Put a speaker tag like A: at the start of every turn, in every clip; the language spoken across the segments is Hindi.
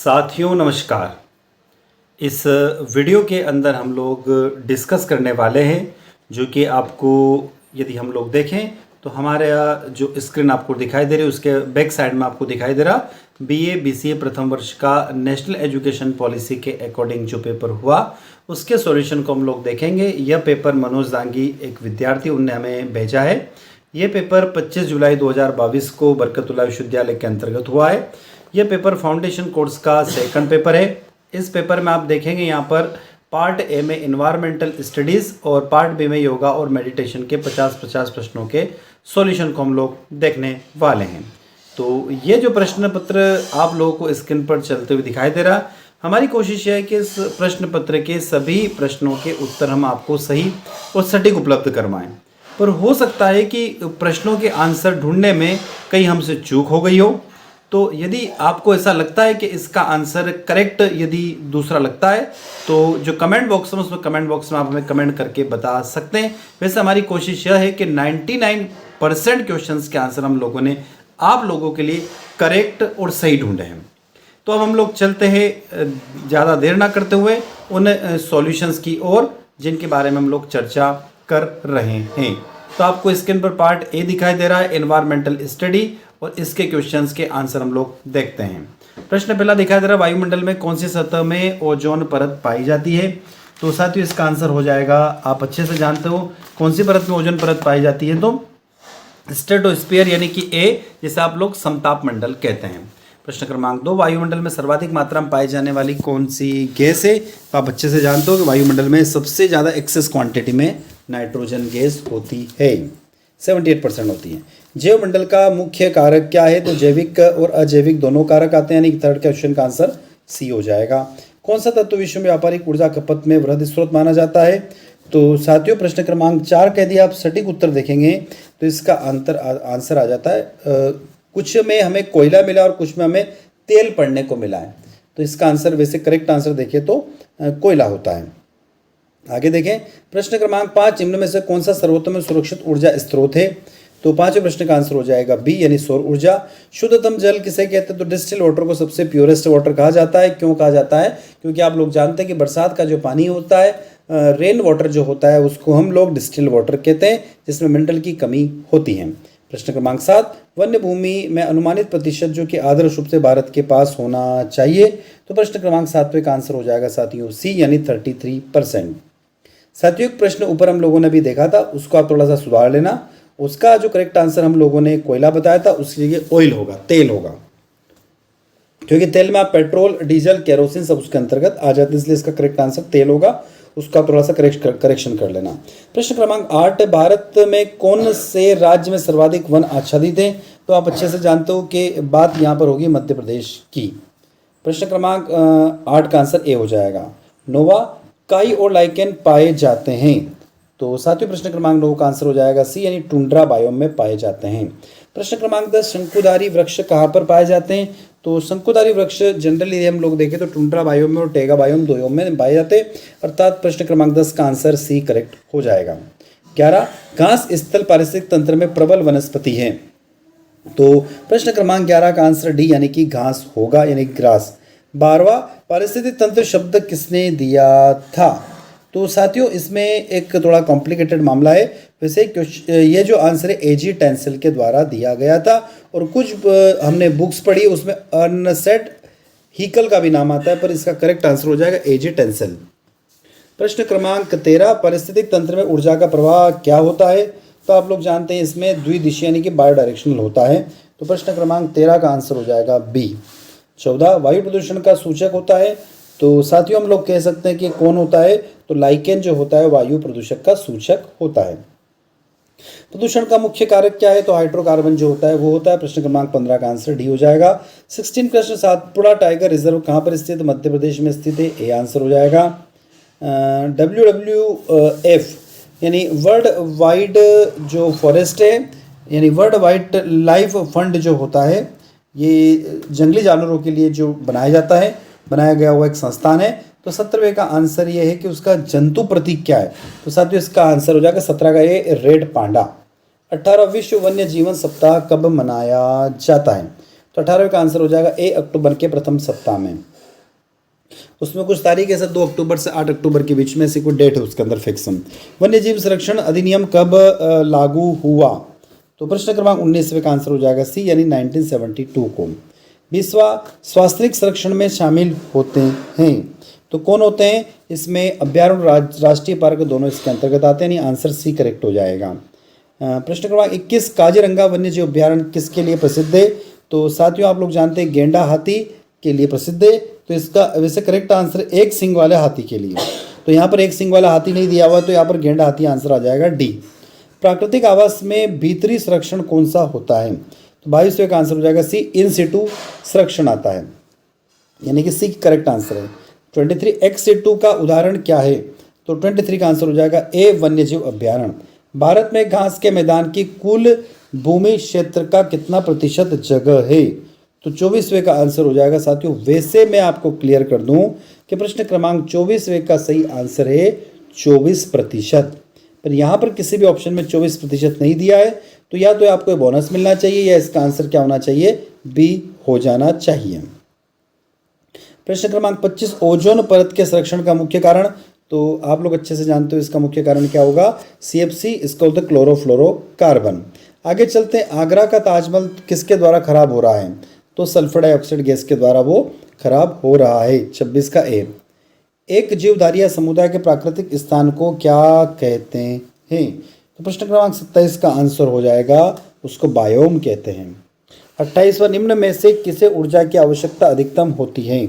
A: साथियों नमस्कार। इस वीडियो के अंदर हम लोग डिस्कस करने वाले हैं जो कि आपको यदि हम लोग देखें तो हमारे जो स्क्रीन आपको दिखाई दे रही है उसके बैक साइड में आपको दिखाई दे रहा बीए बीसीए प्रथम वर्ष का नेशनल एजुकेशन पॉलिसी के अकॉर्डिंग जो पेपर हुआ उसके सॉल्यूशन को हम लोग देखेंगे। यह पेपर मनोज दांगी एक विद्यार्थी उनने हमें भेजा है। यह पेपर 25 जुलाई 2022 को बरकतुल्लाह विश्वविद्यालय के अंतर्गत हुआ है। यह पेपर फाउंडेशन कोर्स का सेकंड पेपर है। इस पेपर में आप देखेंगे यहाँ पर पार्ट ए में इन्वायरमेंटल स्टडीज़ और पार्ट बी में योगा और मेडिटेशन के 50-50 प्रश्नों के सॉल्यूशन को हम लोग देखने वाले हैं। तो ये जो प्रश्न पत्र आप लोगों को स्क्रीन पर चलते हुए दिखाई दे रहा, हमारी कोशिश है कि इस प्रश्न पत्र के सभी प्रश्नों के उत्तर हम आपको सही और सटीक उपलब्ध करवाएं। पर हो सकता है कि प्रश्नों के आंसर ढूंढने में कहीं हमसे चूक हो गई हो। तो यदि आपको ऐसा लगता है कि इसका आंसर करेक्ट यदि दूसरा लगता है तो जो कमेंट बॉक्स है उसमें कमेंट बॉक्स में आप हमें कमेंट करके बता सकते हैं। वैसे हमारी कोशिश यह है कि 99% क्वेश्चंस के आंसर हम लोगों ने आप लोगों के लिए करेक्ट और सही ढूंढे हैं। तो अब हम लोग चलते हैं ज़्यादा देर ना करते हुए उन सॉल्यूशंस की ओर जिनके बारे में हम लोग चर्चा कर रहे हैं। तो आपको स्क्रीन पर पार्ट ए दिखाई दे रहा है एनवायरमेंटल स्टडी और इसके क्वेश्चंस के आंसर हम लोग देखते हैं। प्रश्न पहला दिखाई दे रहा है वायुमंडल में कौन सी सतह में ओजोन परत पाई जाती है। तो साथियों इसका आंसर हो जाएगा, आप अच्छे से जानते हो कौन सी परत में ओजोन परत पाई जाती है, तो स्ट्रेटोस्फीयर यानी कि ए, जिसे आप लोग समताप मंडल कहते हैं। प्रश्न क्रमांक 2 वायुमंडल में सर्वाधिक मात्रा में पाई जाने वाली कौन सी गैस है। तो आप अच्छे से जानते हो कि वायुमंडल में सबसे ज़्यादा एक्सेस क्वांटिटी में नाइट्रोजन गैस होती है, 78% होती है। जैवमंडल का मुख्य कारक क्या है। तो जैविक और अजैविक दोनों कारक आते हैं, यानी थर्ड क्वेश्चन का आंसर सी हो जाएगा। कौन सा तत्व विश्व में व्यापारिक ऊर्जा खपत में वृहद स्रोत माना जाता है। तो साथियों प्रश्न क्रमांक 4 कह दिया, आप सटीक उत्तर देखेंगे तो इसका आंसर आ जाता है कुछ में हमें कोयला मिला और कुछ में हमें तेल पड़ने को मिला है। तो इसका आंसर वैसे करेक्ट आंसर देखिए तो कोयला होता है। आगे देखें प्रश्न क्रमांक 5 निम्न में से कौन सा सर्वोत्तम सुरक्षित ऊर्जा स्रोत है। तो पांचवें प्रश्न का आंसर हो जाएगा बी यानी सौर ऊर्जा। शुद्धतम जल किसे कहते हैं। तो डिस्टिल वाटर को सबसे प्योरेस्ट वाटर कहा जाता है। क्यों कहा जाता है, क्योंकि आप लोग जानते हैं कि बरसात का जो पानी होता है रेन वाटर जो होता है उसको हम लोग डिस्टिल वाटर कहते हैं, जिसमें मिनरल की कमी होती है। प्रश्न क्रमांक 7 वन्य भूमि में अनुमानित प्रतिशत जो कि आदर्श रूप से भारत के पास होना चाहिए। तो प्रश्न क्रमांक 7 का आंसर हो जाएगा साथियों सी यानी 33%। साथियों एक प्रश्न ऊपर हम लोगों ने भी देखा था, उसको आप थोड़ा सा सुधार लेना। उसका जो करेक्ट आंसर हम लोगों ने कोयला बताया था, उसके लिए ऑयल होगा, तेल होगा, क्योंकि तेल में आप पेट्रोल डीजल केरोसिन सब उसके अंतर्गत आ जाते हैं, इसलिए इसका करेक्ट आंसर तेल होगा। उसका थोड़ा सा करेक्शन कर लेना। प्रश्न क्रमांक 8 भारत में कौन से राज्य में सर्वाधिक वन आच्छादित हैं। तो आप अच्छे से जानते हो कि बात यहाँ पर होगी मध्य प्रदेश की। प्रश्न क्रमांक 8 का आंसर ए हो जाएगा। नोवा काई और लाइकेन पाए जाते हैं। तो सातवें प्रश्न क्रमांक 9 का आंसर हो जाएगा सी यानी टुंड्रा बायोम में पाए जाते हैं। प्रश्न क्रमांक 10 शंकुधारी वृक्ष कहाँ पर पाए जाते हैं। तो शंकुधारी वृक्ष जनरली हम लोग देखें तो टुंड्रा बायोम में और टेगा बायोम दोयोम में पाए जाते हैं, अर्थात प्रश्न क्रमांक 10 का आंसर सी करेक्ट हो जाएगा। 11 घास स्थल पारिस्थितिक तंत्र में प्रबल वनस्पति है। तो प्रश्न क्रमांक 11 का आंसर डी यानी कि घास होगा, यानी ग्रास। 12वां पारिस्थितिक तंत्र शब्द किसने दिया था। तो साथियों इसमें एक थोड़ा कॉम्प्लिकेटेड मामला है। वैसे ये जो आंसर है एजी टेंसिल के द्वारा दिया गया था, और कुछ हमने बुक्स पढ़ी उसमें अर्नसेट हीकल का भी नाम आता है, पर इसका करेक्ट आंसर हो जाएगा एजी टेंसिल। प्रश्न क्रमांक 13 पारिस्थितिक तंत्र में ऊर्जा का प्रवाह क्या होता है। तो आप लोग जानते हैं इसमें द्विदिशीय यानी कि बायो डायरेक्शनल होता है। तो प्रश्न क्रमांक 13 का आंसर हो जाएगा बी। 14 वायु प्रदूषण का सूचक होता है। तो साथियों हम लोग कह सकते हैं कि कौन होता है। तो लाइकेन जो होता है वायु प्रदूषक का सूचक होता है। प्रदूषण का मुख्य कारक क्या है। तो हाइड्रोकार्बन जो होता है वो होता है। प्रश्न क्रमांक 15 का आंसर डी हो जाएगा। 16 प्रश्न सातपुड़ा टाइगर रिजर्व कहाँ पर स्थित है। मध्य प्रदेश में स्थित है, ए आंसर हो जाएगा। WWF यानी वर्ल्ड वाइड जो फॉरेस्ट है, यानी वर्ल्ड वाइड लाइफ फंड जो होता है, ये जंगली जानवरों के लिए जो बनाया गया हुआ एक संस्थान है। तो 17वें का आंसर ये है कि उसका जंतु प्रतीक क्या है। तो साथियों इसका आंसर हो जाएगा 17 का ये रेड पांडा। 18 विश्व वन्य जीवन सप्ताह कब मनाया जाता है। तो 18वें का आंसर हो जाएगा ए अक्टूबर के प्रथम सप्ताह में। उसमें कुछ तारीख है सर, 2 अक्टूबर से 8 अक्टूबर के बीच में से कोई डेट है उसके अंदर फिक्सन। वन्य जीव संरक्षण अधिनियम कब लागू हुआ? तो प्रश्न क्रमांक 19 का आंसर हो जाएगा सी, यानी 1972 को। 20वां स्वास्थ्य संरक्षण में शामिल होते हैं तो कौन होते हैं? इसमें अभ्यारण्य, राष्ट्रीय पार्क दोनों इसके अंतर्गत आते हैं, यानी आंसर सी करेक्ट हो जाएगा। प्रश्न क्रमांक 21 काजीरंगा वन्य जीव अभ्यारण्य किसके लिए प्रसिद्ध है? तो साथियों आप लोग जानते हैं गेंडा हाथी के लिए प्रसिद्ध है, तो इसका वैसे करेक्ट आंसर एक सींग वाले हाथी के लिए। तो यहाँ पर एक सींग वाला हाथी नहीं दिया हुआ, तो यहाँ पर गेंडा हाथी आंसर आ जाएगा डी। प्राकृतिक आवास में भीतरी संरक्षण कौन सा होता है? तो 22वें का आंसर हो जाएगा सी, इन सिटू संरक्षण आता है, यानी कि सी करेक्ट आंसर है। 23 एक्स सिटू का उदाहरण क्या है? तो 23 का आंसर हो जाएगा ए, वन्य जीव अभ्यारण्य। भारत में घास के मैदान की कुल भूमि क्षेत्र का कितना प्रतिशत जगह है? तो 24वें का आंसर हो जाएगा साथियों। वैसे मैं आपको क्लियर कर दूं कि प्रश्न क्रमांक 24वें का सही आंसर है 24%, पर यहाँ पर किसी भी ऑप्शन में 24% नहीं दिया है, तो या तो आपको बोनस मिलना चाहिए या इसका आंसर क्या होना चाहिए? बी हो जाना चाहिए। प्रश्न क्रमांक 25 ओजोन परत के संरक्षण का मुख्य कारण? तो आप लोग अच्छे से जानते हो इसका मुख्य कारण क्या होगा? CFC, इसका होता है क्लोरोफ्लोरोकार्बन। आगे चलते हैं, आगरा का ताजमहल किसके द्वारा खराब हो रहा है? तो सल्फर डाइऑक्साइड गैस के द्वारा वो खराब हो रहा है। 26 का ए। एक जीवधारिया समुदाय के प्राकृतिक स्थान को क्या कहते हैं? तो प्रश्न क्रमांक 27 का आंसर हो जाएगा, उसको बायोम कहते हैं। 28वां निम्न में से किसे ऊर्जा की आवश्यकता अधिकतम होती है?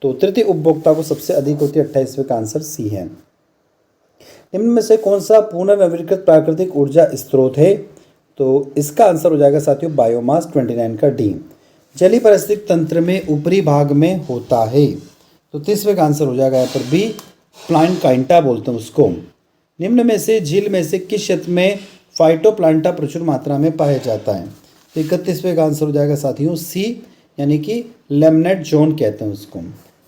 A: तो तृतीय उपभोक्ता को सबसे अधिक होती है। 28वें का आंसर सी है। निम्न में से कौन सा पुनर्नवीनीकृत प्राकृतिक ऊर्जा स्रोत है? तो इसका आंसर हो जाएगा साथियों बायोमास, 29 का डी। जलीय पारिस्थितिक तंत्र में ऊपरी भाग में होता है, तो 30वें का आंसर हो जाएगा यहाँ पर बी, प्लांटकाइंटा बोलते हैं उसको। निम्न में से झील में से किस क्षेत्र में फाइटोप्लांटा प्रचुर मात्रा में पाया जाता है? तो 31वें का आंसर हो जाएगा साथियों सी, यानी कि लेमनेट जोन कहते हैं उसको।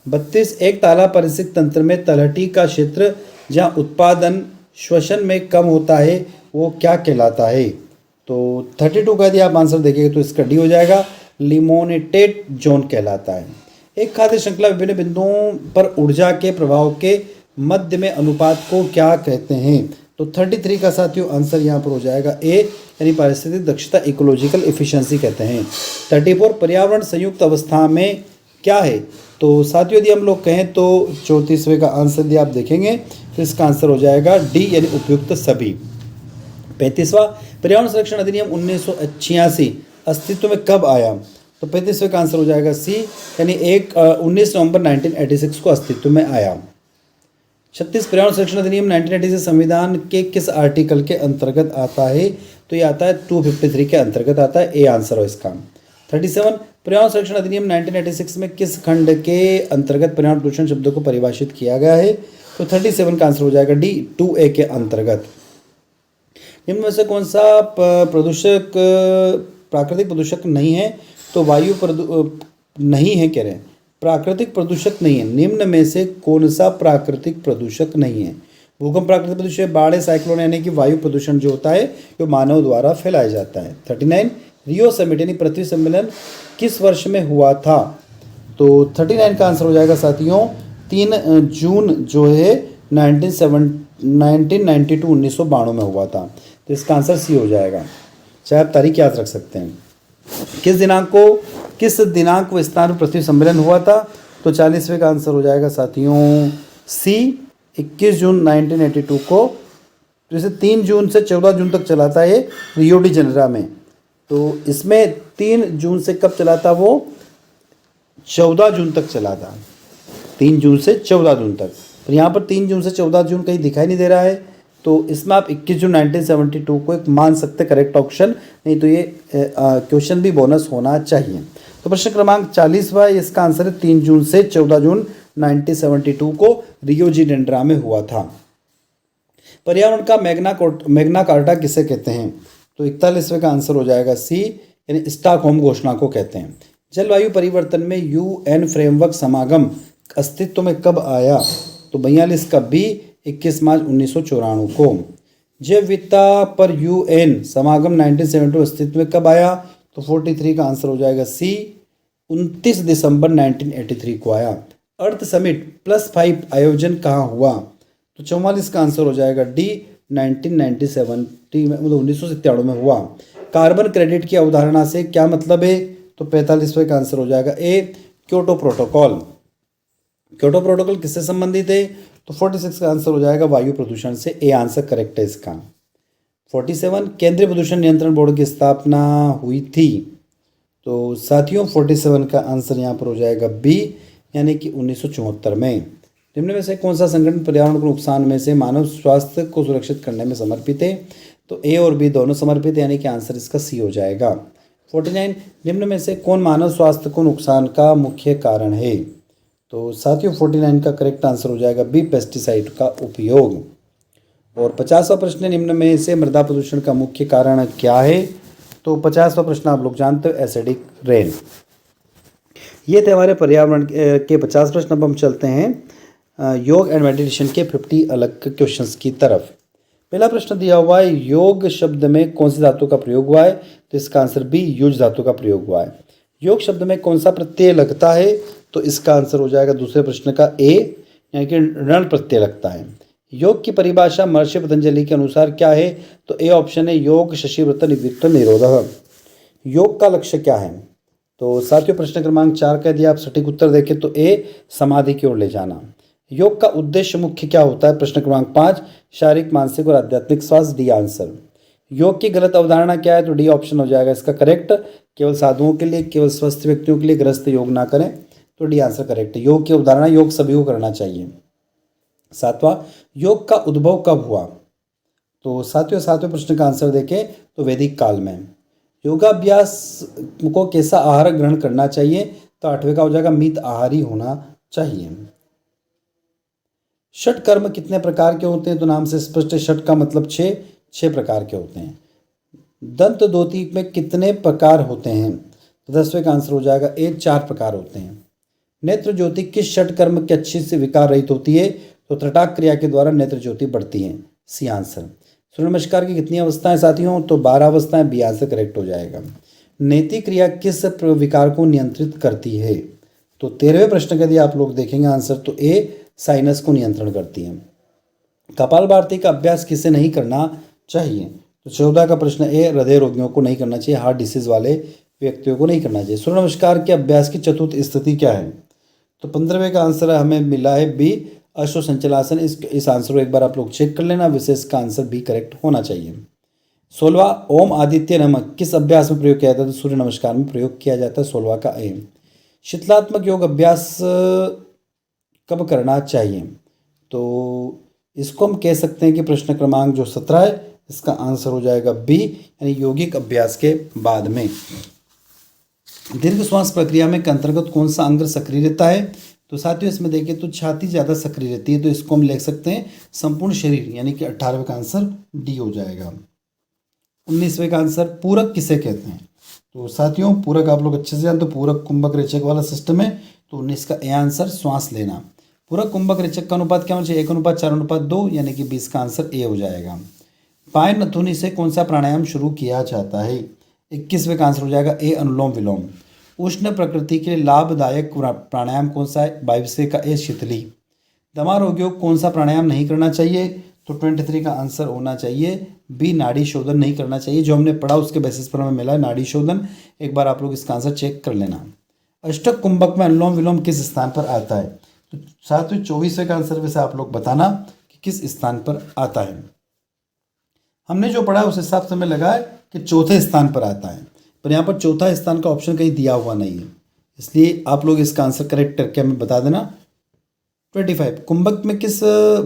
A: 32 एक ताला पारिस्थितिक तंत्र में तलहटी का क्षेत्र जहाँ उत्पादन श्वसन में कम होता है वो क्या कहलाता है? तो 32 का यदि आप आंसर देखेंगे तो इसका डी हो जाएगा, लिमोनेटेड जोन कहलाता है। एक खाद्य श्रृंखला विभिन्न बिंदुओं पर ऊर्जा के प्रभाव के मध्य में अनुपात को क्या कहते हैं? तो 33 का साथियों आंसर यहाँ पर हो जाएगा ए, यानी पारिस्थितिक दक्षता, इकोलॉजिकल एफिशिएंसी कहते हैं। 34 पर्यावरण संयुक्त अवस्था में क्या है? तो साथियों यदि हम लोग कहें तो 34वें का आंसर यदि आप देखेंगे तो इसका आंसर हो जाएगा डी, यानी उपयुक्त सभी। 35वां पर्यावरण संरक्षण अधिनियम 1986 अस्तित्व में कब आया? तो 35वें का आंसर हो जाएगा सी, यानी 19 नवंबर 1986 को अस्तित्व में आया। 36 पर्यावरण संरक्षण अधिनियम 1986 संविधान के किस आर्टिकल के अंतर्गत आता है? तो ये आता है 253 के अंतर्गत आता है, ए आंसर हो इसका। 37 पर्यावरण संरक्षण अधिनियम 1986 में किस खंड के अंतर्गत पर्यावरण प्रदूषण शब्द को परिभाषित किया गया है? तो 37 का आंसर हो जाएगा डी, 2A के अंतर्गत। निम्न में से कौन सा प्रदूषक प्राकृतिक प्रदूषक नहीं है? तो वायु नहीं है कह रहे हैं, प्राकृतिक प्रदूषक नहीं है। निम्न में से कौन सा प्राकृतिक प्रदूषक नहीं है? भूकंप प्राकृतिक प्रदूषण, बाढ़, साइक्लोन, यानी कि वायु प्रदूषण जो होता है जो मानव द्वारा फैलाया जाता है। 39 रियो समिट यानी पृथ्वी सम्मेलन किस वर्ष में हुआ था? तो 39 का आंसर हो जाएगा साथियों 3 जून जो है 1992 में हुआ था, तो इसका आंसर सी हो जाएगा। चाहे आप तारीख याद रख सकते हैं। किस दिनांक को स्थान पर पृथ्वी सम्मेलन हुआ था? तो 40वें का आंसर हो जाएगा साथियों सी, 21 जून 1982 को। जैसे 3 जून से 14 जून तक चला था ये रियो डी जेनेरो में, तो इसमें 3 जून से कब चला था? वो 14 जून तक चला था, 3 जून से 14 जून तक। पर यहाँ पर 3 जून से 14 जून कहीं दिखाई नहीं दे रहा है, तो इसमें आप 21 जून 1972 को एक मान सकते करेक्ट ऑप्शन, नहीं तो ये क्वेश्चन भी बोनस होना चाहिए। तो प्रश्न क्रमांक 40वां इसका आंसर है 3 जून से 14 जून 1972 को रियो डी जेनेरो में हुआ था। पर्यावरण का मैग्ना कार्टा किसे कहते हैं? तो 41वें का आंसर हो जाएगा सी, यानी स्टॉकहोम घोषणा को कहते हैं। जलवायु परिवर्तन में UN फ्रेमवर्क समागम अस्तित्व में कब आया? तो 42 का बी, 21 मार्च 1994 को। जैव विविधता पर UN समागम 1972 अस्तित्व में कब आया? तो 43 का आंसर हो जाएगा सी, 29 दिसंबर 1983 को आया। अर्थ समिट +5 आयोजन कहाँ हुआ? तो 44 का आंसर हो जाएगा डी, 1997 में, मतलब 1997 में हुआ। कार्बन क्रेडिट की अवधारणा से क्या मतलब है? तो 45वें का आंसर हो जाएगा ए, क्योटो प्रोटोकॉल। क्योटो प्रोटोकॉल किससे संबंधित है? तो 46 का आंसर हो जाएगा वायु प्रदूषण से। ए आंसर करेक्ट है इसका। 47 केंद्रीय प्रदूषण नियंत्रण बोर्ड की स्थापना हुई थी। तो साथियों 47 का आंसर यहाँ पर हो जाएगा बी, यानी कि 1974 में। निम्न में से कौन सा संगठन पर्यावरण को नुकसान में से मानव स्वास्थ्य को सुरक्षित करने में समर्पित है? तो ए और बी दोनों समर्पित है, यानी कि आंसर इसका सी हो जाएगा। 49 निम्न में से कौन मानव स्वास्थ्य को नुकसान का मुख्य कारण है? तो साथियों 49 का करेक्ट आंसर हो जाएगा बी, पेस्टिसाइड का उपयोग। और 50वां प्रश्न, निम्न में से मृदा प्रदूषण का मुख्य कारण क्या है? तो 50वां प्रश्न आप लोग जानते हो, एसिडिक रेन। ये थे हमारे पर्यावरण के 50 प्रश्न। अब हम चलते हैं योग एंड मेडिटेशन के 50 अलग क्वेश्चंस की तरफ। पहला प्रश्न दिया हुआ है, योग शब्द में कौन सी धातु का प्रयोग हुआ है? तो इसका आंसर बी, युज धातु का प्रयोग हुआ है। योग शब्द में कौन सा प्रत्यय लगता है? तो इसका आंसर हो जाएगा दूसरे प्रश्न का ए, यानी कि ऋण प्रत्यय लगता है। योग की परिभाषा महर्षि पतंजलि के अनुसार क्या है? तो ए ऑप्शन है, योग शशिव्रत निवृत्त निरोधः। योग का लक्ष्य क्या है? तो साथियों प्रश्न क्रमांक 4 का यदि आप सटीक उत्तर देखें तो ए, समाधि की ओर ले जाना। योग का उद्देश्य मुख्य क्या होता है? प्रश्न क्रमांक 5, शारीरिक मानसिक और आध्यात्मिक स्वास्थ्य। D answer. योग की गलत अवधारणा क्या है? तो डी ऑप्शन हो जाएगा इसका करेक्ट, केवल साधुओं के लिए, केवल स्वस्थ व्यक्तियों के लिए ग्रस्त योग ना करें। तो डी आंसर करेक्ट है। योग की अवधारणा, योग सभी को करना चाहिए। 7वां, योग का उद्भव कब हुआ? तो सातवें प्रश्न का आंसर देखें तो वैदिक काल में। योगाभ्यास को कैसा आहार ग्रहण करना चाहिए? तो 8वें का हो जाएगा, मित आहारी होना चाहिए। षट कर्म कितने प्रकार के होते हैं? तो नाम से स्पष्ट है, षट का मतलब 6 प्रकार के होते हैं। दंत द्योति में कितने प्रकार होते हैं? तो 10वें का आंसर हो जाएगा ए, 4 प्रकार होते हैं। नेत्र ज्योति किस षट कर्म के अच्छी से विकार रहित होती है? तो त्रटाक क्रिया के द्वारा नेत्र ज्योति बढ़ती है। C answer. सूर्य नमस्कार की कितनी अवस्थाएं साथियों? तो 12 अवस्थाएं। बी आंसर करेक्ट हो जाएगा। नेति क्रिया किस विकार को नियंत्रित करती है? तो 13वें प्रश्न का यदि आप लोग देखेंगे आंसर तो ए, साइनस को नियंत्रण करती है। कपालभाति का अभ्यास किसे नहीं करना चाहिए? तो 14 का प्रश्न ए, हृदय रोगियों को नहीं करना चाहिए, हार्ट डिसीज वाले व्यक्तियों को नहीं करना चाहिए। सूर्य नमस्कार के अभ्यास की चतुर्थ स्थिति क्या है? तो 15वें का आंसर हमें मिला है बी, अश्व संचलासन। इस आंसर को एक बार आप लोग चेक कर लेना, विशेष का आंसर बी करेक्ट होना चाहिए। 16वां, ओम आदित्य नमः किस अभ्यास में प्रयोग किया जाता है? तो सूर्य नमस्कार में प्रयोग किया जाता है। 16वां का ए। शीतलात्मक योग अभ्यास कब करना चाहिए? तो इसको हम कह सकते हैं कि प्रश्न क्रमांक जो 17 है इसका आंसर हो जाएगा बी, यानी यौगिक अभ्यास के बाद में। दीर्घ श्वास प्रक्रिया में के अंतर्गत कौन सा अंग सक्रिय रहता है? तो साथियों इसमें देखिए तो छाती ज़्यादा सक्रिय रहती है, तो इसको हम लिख सकते हैं संपूर्ण शरीर, यानी कि 18वें का आंसर डी हो जाएगा। 19वें का आंसर पूरक किसे कहते हैं? तो साथियों पूरक आप लोग अच्छे से जानते हो, पूरक कुंभक रेचक वाला सिस्टम है। तो 19 का ए आंसर, श्वास लेना। पूरक कुंभक रेचक का अनुपात क्या होना चाहिए? 1:4:2, यानी कि 20 का आंसर ए हो जाएगा। पाय नथुनी से कौन सा प्राणायाम शुरू किया जाता है? 21वें का आंसर हो जाएगा ए, अनुलोम विलोम। उष्ण प्रकृति के लिए लाभदायक प्राणायाम कौन सा है? 22वें का ए, शीतली। दमा रोगियों को कौन सा प्राणायाम नहीं करना चाहिए? तो 23 का आंसर होना चाहिए बी, नाड़ी शोधन नहीं करना चाहिए। जो हमने पढ़ा उसके बेसिस पर हमें मिला है नाड़ी शोधन। एक बार आप लोग इसका आंसर चेक कर लेना। अष्टक कुंभक में अनुलोम विलोम किस स्थान पर आता है? तो साथियों 24वें का आंसर वैसे आप लोग बताना कि किस स्थान पर आता है। हमने जो पढ़ा उस हिसाब से हमें लगा है कि चौथे स्थान पर आता है, पर यहाँ पर चौथा स्थान का ऑप्शन कहीं दिया हुआ नहीं है, इसलिए आप लोग इसका आंसर करेक्ट करके हमें बता देना। 25 कुंभक में किस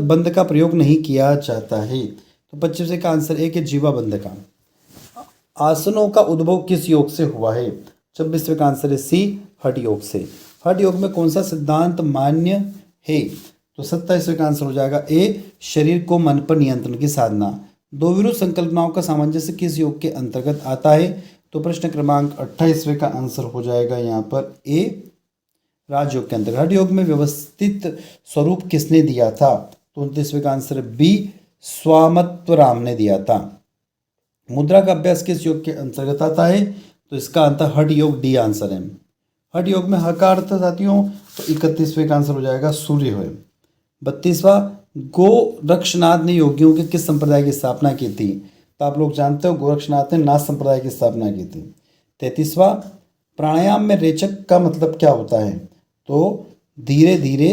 A: बंध का प्रयोग नहीं किया जाता है? तो 25 का आंसर है कि जीवा बंध का। आसनों का उद्भव किस योग से हुआ है? 26वें का आंसर है सी, हठ योग से। हठ योग में कौन सा सिद्धांत मान्य है? तो 27वें का आंसर हो जाएगा ए, शरीर को मन पर नियंत्रण की साधना। दो विरुद्ध संकल्पनाओं का सामंजस्य किस योग के अंतर्गत आता है? तो प्रश्न क्रमांक 28वें का आंसर हो जाएगा यहाँ पर ए, राजयोग के अंतर्गत। हठ योग में व्यवस्थित स्वरूप किसने दिया था? तो 29वें का आंसर बी, स्वामित्व राम ने दिया था। मुद्रा का अभ्यास किस योग के अंतर्गत आता है? तो इसका अंतर हठ योग, डी आंसर है। हठ योग में ह का अर्थ साथियों, तो 31वें का आंसर हो जाएगा सूर्य है। 32वां, गोरक्षनाथ ने योगियों के किस संप्रदाय की स्थापना की थी? तो आप लोग जानते हो गोरक्षनाथ ने नाथ संप्रदाय की स्थापना की थी। 33वां, प्राणायाम में रेचक का मतलब क्या होता है? तो धीरे धीरे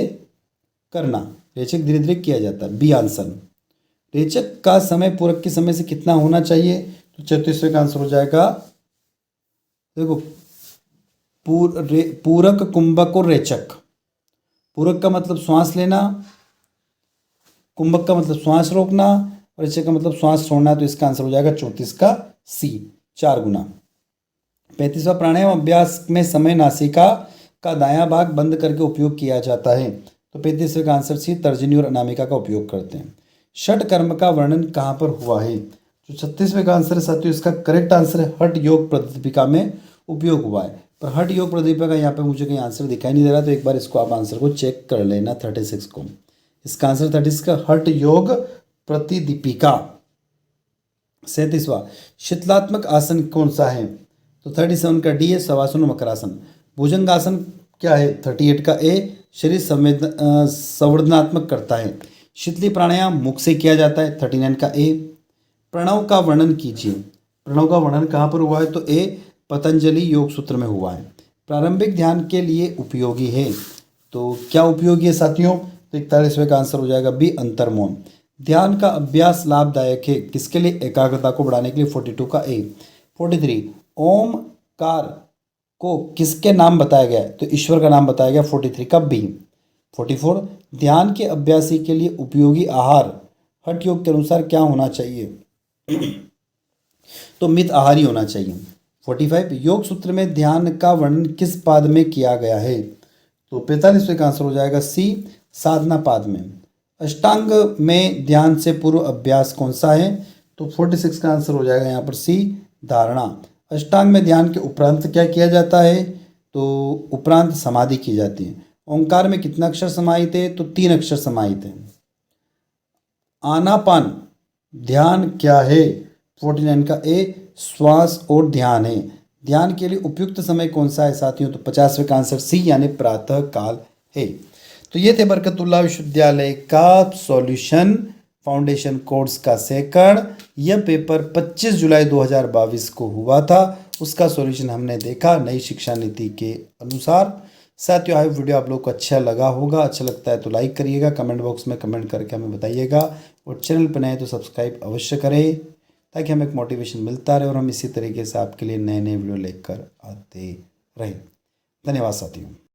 A: करना, रेचक धीरे धीरे किया जाता है, बी आंसर। रेचक का समय पूरक के समय से कितना होना चाहिए? तो 34वें का आंसर हो जाएगा, देखो, पूरक, कुंभक और रेचक। पूरक का मतलब श्वास लेना, कुंभक का मतलब श्वास रोकना, और रेचक का मतलब श्वास छोड़ना। तो इसका आंसर हो जाएगा 34 का सी, 4 गुना। 35वां, प्राणायाम अभ्यास में समय नासिका का दायां भाग बंद करके उपयोग किया जाता है। तो 35वें का आंसर सी, तर्जनी और अनामिका का उपयोग करते हैं। षट कर्म का वर्णन कहाँ पर हुआ है? जो 36वें का आंसर है साथियों, इसका करेक्ट आंसर है हठ योग प्रदीपिका में उपयोग हुआ है। पर हठ योग प्रदीपिका यहाँ पे मुझे कहीं आंसर दिखाई नहीं दे रहा, तो एक बार इसको आप आंसर को चेक कर लेना 36 को। इसका आंसर 36 का हठ योग प्रतिदीपिका। 37वां, शीतलात्मक आसन कौन सा है? तो 37 का डी है, शवासन और मकरासन। भुजंगासन क्या है? 38 का ए, शरीर संवर्धनात्मक करता है। शीतली प्राणायाम मुख से किया जाता है, 39 का ए। प्रणव का वर्णन कीजिए। प्रणव का वर्णन कहाँ पर हुआ है? तो ए, पतंजलि योग सूत्र में हुआ है। प्रारंभिक ध्यान के लिए उपयोगी है, तो क्या उपयोगी है साथियों? तो 41वें का आंसर हो जाएगा बी, अंतर्मौन। ध्यान का अभ्यास लाभदायक है किसके लिए? एकाग्रता को बढ़ाने के लिए, 42 का ए। 43, ओमकार को किसके नाम बताया गया है? तो ईश्वर का नाम बताया गया, 43 का बी। 44, ध्यान के अभ्यासी के लिए उपयोगी आहार हठ योग के अनुसार क्या होना चाहिए? तो मित आहार ही होना चाहिए। 45, योग सूत्र में ध्यान का वर्णन किस पाद में किया गया है? तो 45वें का आंसर हो जाएगा सी, साधना पाद में। अष्टांग में ध्यान से पूर्व अभ्यास कौन सा है? तो 46 का आंसर हो जाएगा यहाँ पर सी, धारणा। अष्टांग में ध्यान के उपरांत क्या किया जाता है? तो उपरांत समाधि की जाती है। ओंकार में कितना अक्षर समाहित है? तो 3 अक्षर समाहित है। आनापान ध्यान क्या है? 49 का ए, श्वास और ध्यान है। ध्यान के लिए उपयुक्त समय कौन सा है साथियों? तो 50वें का आंसर सी, यानी प्रातः काल है। तो ये थे बरकतुल्लाह विश्वविद्यालय का सॉल्यूशन फाउंडेशन कोर्स का सेकंड। यह पेपर 25 जुलाई 2022 को हुआ था, उसका सॉल्यूशन हमने देखा नई शिक्षा नीति के अनुसार। साथियों, आई वीडियो आप लोग को अच्छा लगा होगा। अच्छा लगता है तो लाइक करिएगा, कमेंट बॉक्स में कमेंट करके हमें बताइएगा, और चैनल पर नए तो सब्सक्राइब अवश्य करें, ताकि हमें एक मोटिवेशन मिलता रहे और हम इसी तरीके से आपके लिए नए नए वीडियो लेकर आते रहें। धन्यवाद साथियों।